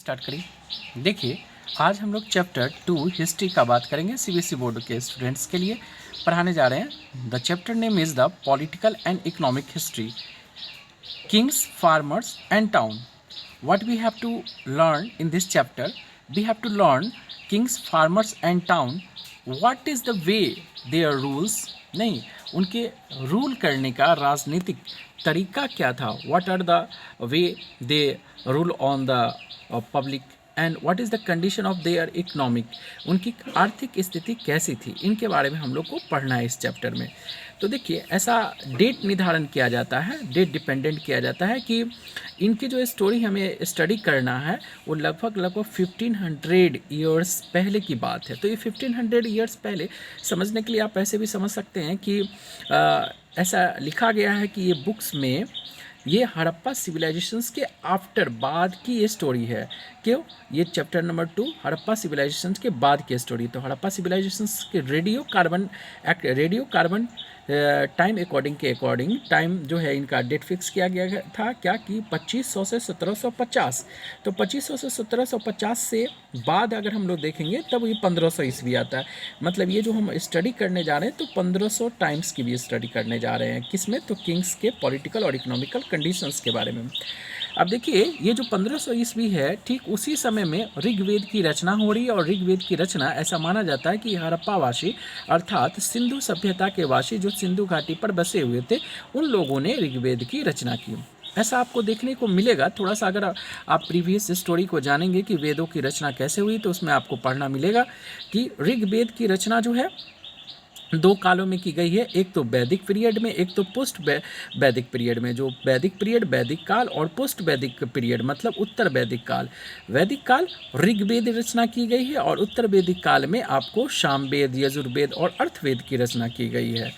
Start करिए। देखिए, आज हम लोग चैप्टर 2 हिस्ट्री का बात करेंगे। सीबीएसई बोर्ड के स्टूडेंट्स के लिए पढ़ाने जा रहे हैं। The chapter name is the political and economic history, Kings, farmers and town. What we have to learn in this chapter, we have to learn kings, farmers and town. What is the way their rules, नहीं, उनके rule करने का राजनीतिक तरीका क्या था। What are the way they rule on the public and what is the condition of their economic, उनकी आर्थिक स्थिति कैसी थी, इनके बारे में हम लोग को पढ़ना है इस चैप्टर में। तो देखिए, ऐसा डेट निर्धारण किया जाता है, डेट डिपेंडेंट किया जाता है कि इनकी जो स्टोरी हमें स्टडी करना है वो लगभग 1500 ईयर्स पहले की बात है। तो ये 1500 ईयर्स पहले समझने के लिए आप ऐसे भी समझ सकते हैं कि ऐसा लिखा गया है कि ये बुक्स में ये हड़प्पा सिविलाइजेशंस के आफ्टर, बाद की ये स्टोरी है। क्यों? ये चैप्टर नंबर 2 हड़प्पा सिविलाइजेशंस के बाद की स्टोरी। तो हड़प्पा सिविलाइजेशंस के रेडियो कार्बन टाइम के अकॉर्डिंग टाइम जो है इनका डेट फिक्स किया गया था क्या कि 2500 से 1750। तो 2500 से 1750 से बाद अगर हम लोग देखेंगे तब ये 1500 ईस्वी आता है। मतलब ये जो हम स्टडी करने जा रहे हैं तो 1500 टाइम्स की भी स्टडी करने जा रहे हैं। किसमें? तो किंग्स के पॉलिटिकल और इकोनॉमिकल कंडीशंस के बारे में। अब देखिए, ये जो 1500 ईस्वी है, ठीक उसी समय में ऋग्वेद की रचना हो रही है। और ऋग्वेद की रचना ऐसा माना जाता है कि हड़प्पावासी अर्थात सिंधु सभ्यता के वासी जो सिंधु घाटी पर बसे हुए थे, उन लोगों ने ऋग्वेद की रचना की। ऐसा आपको देखने को मिलेगा। थोड़ा सा अगर आप प्रीवियस स्टोरी को जानेंगे कि वेदों की रचना कैसे हुई, तो उसमें आपको पढ़ना मिलेगा कि ऋग्वेद की रचना जो है 2 कालों में की गई है। एक तो वैदिक पीरियड में, एक तो पोस्ट वैदिक पीरियड में। जो वैदिक पीरियड, वैदिक काल, और पोस्ट वैदिक पीरियड मतलब उत्तर वैदिक काल। वैदिक काल ऋग्वेद रचना की गई है और उत्तर वैदिक काल में आपको सामवेद, यजुर्वेद और अर्थवेद की रचना की गई है।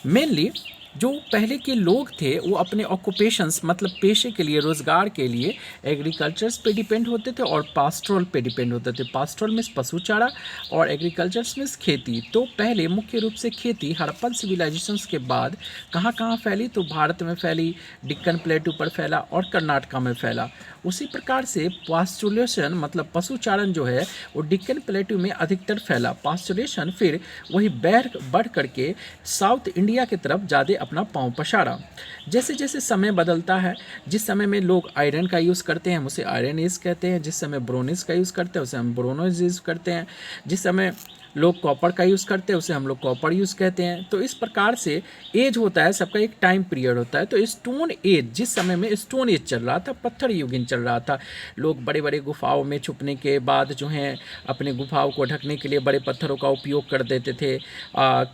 मेनली जो पहले के लोग थे वो अपने ऑक्यूपेशंस मतलब पेशे के लिए, रोज़गार के लिए एग्रीकल्चर्स पे डिपेंड होते थे और पास्ट्रल पे डिपेंड होते थे। पास्ट्रल में पशु चारा और एग्रीकल्चर्स में खेती। तो पहले मुख्य रूप से खेती हड़प्पन सिविलाइजेशंस के बाद कहाँ कहाँ फैली? तो भारत में फैली, डिक्कन प्लेटू पर फैला और कर्नाटका में फैला। उसी प्रकार से पास्चुलेशन मतलब पशुचारण जो है वो डिक्कन प्लेटू में अधिकतर फैला। पास्चुलेशन फिर वही बढ़ करके साउथ इंडिया की तरफ ज़्यादा अपना पाँव पसारा। जैसे जैसे समय बदलता है, जिस समय में लोग आयरन का यूज़ करते हैं हम उसे आयरन एज कहते हैं, जिस समय ब्रोनिज का यूज़ करते हैं उसे हम ब्रोनोज यूज़ करते हैं, जिस समय लोग कॉपर का यूज़ करते हैं उसे हम लोग कॉपर यूज़ कहते हैं। तो इस प्रकार से एज होता है, सबका एक टाइम पीरियड होता है। तो स्टोन एज, जिस समय में स्टोन एज चल रहा था, पत्थर युगीन चल रहा था, लोग बड़े बड़े गुफाओं में छुपने के बाद जो हैं अपने गुफाओं को ढकने के लिए बड़े पत्थरों का उपयोग कर देते थे।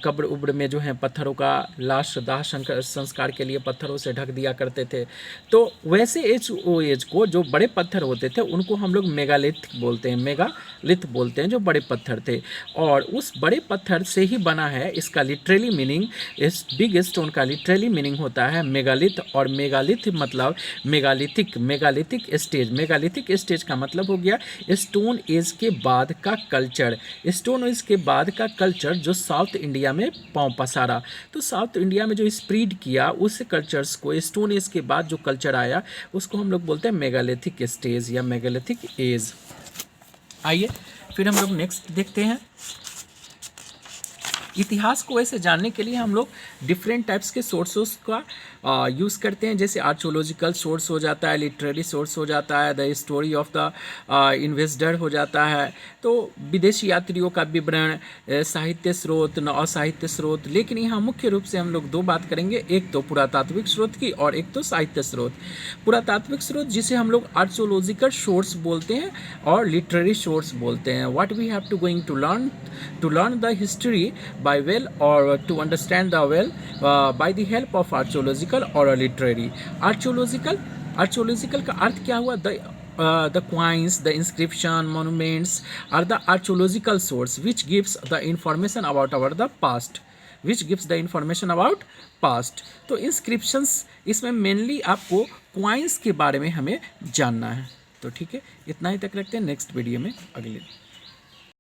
कब्र उब्र में जो है पत्थरों का लाश दाह संस्कार के लिए पत्थरों से ढक दिया करते थे। तो वैसे एज को जो बड़े पत्थर होते थे उनको हम लोग मेगालिथ बोलते हैं, मेगालिथ बोलते हैं, जो बड़े पत्थर थे। और उस बड़े पत्थर से ही बना है। इसका लिटरली मीनिंग, इस बिग स्टोन का लिटरली मीनिंग होता है मेगालिथ। और मेगालिथ मतलब मेगालिथिक स्टेज। मेगालिथिक स्टेज का मतलब हो गया स्टोन एज के बाद का कल्चर। स्टोन एज के बाद का कल्चर जो साउथ इंडिया में पाँव पसारा। तो साउथ इंडिया में जो स्प्रीड किया उस कल्चर्स को, स्टोन एज के बाद जो कल्चर आया उसको हम लोग बोलते हैं मेगालिथिक स्टेज या मेगालिथिक एज। आइए फिर हम लोग नेक्स्ट देखते हैं। इतिहास को ऐसे जानने के लिए हम लोग डिफरेंट टाइप्स के सोर्सेस का यूज़ करते हैं। जैसे आर्कियोलॉजिकल सोर्स हो जाता है, लिटरेरी सोर्स हो जाता है, the story of the investor हो जाता है, तो विदेशी यात्रियों का विवरण, साहित्य स्रोत, असाहित्य स्रोत। लेकिन यहाँ मुख्य रूप से हम लोग 2 बात करेंगे, एक तो पुरातात्विक स्रोत की और एक तो साहित्य स्रोत। पुरातात्विक स्रोत जिसे हम लोग आर्कियोलॉजिकल सोर्स बोलते हैं और लिटरेरी सोर्स बोलते हैं। What we have to going to learn the history by well or to understand the well by the help of archaeological or literary. Archaeological का अर्थ क्या हुआ? The coins, the inscription, monuments are the archaeological source which gives the information about the past. तो inscriptions इसमें mainly आपको coins के बारे में हमें जानना है। तो ठीक है, इतना ही तक रखते हैं। नेक्स्ट वीडियो में अगले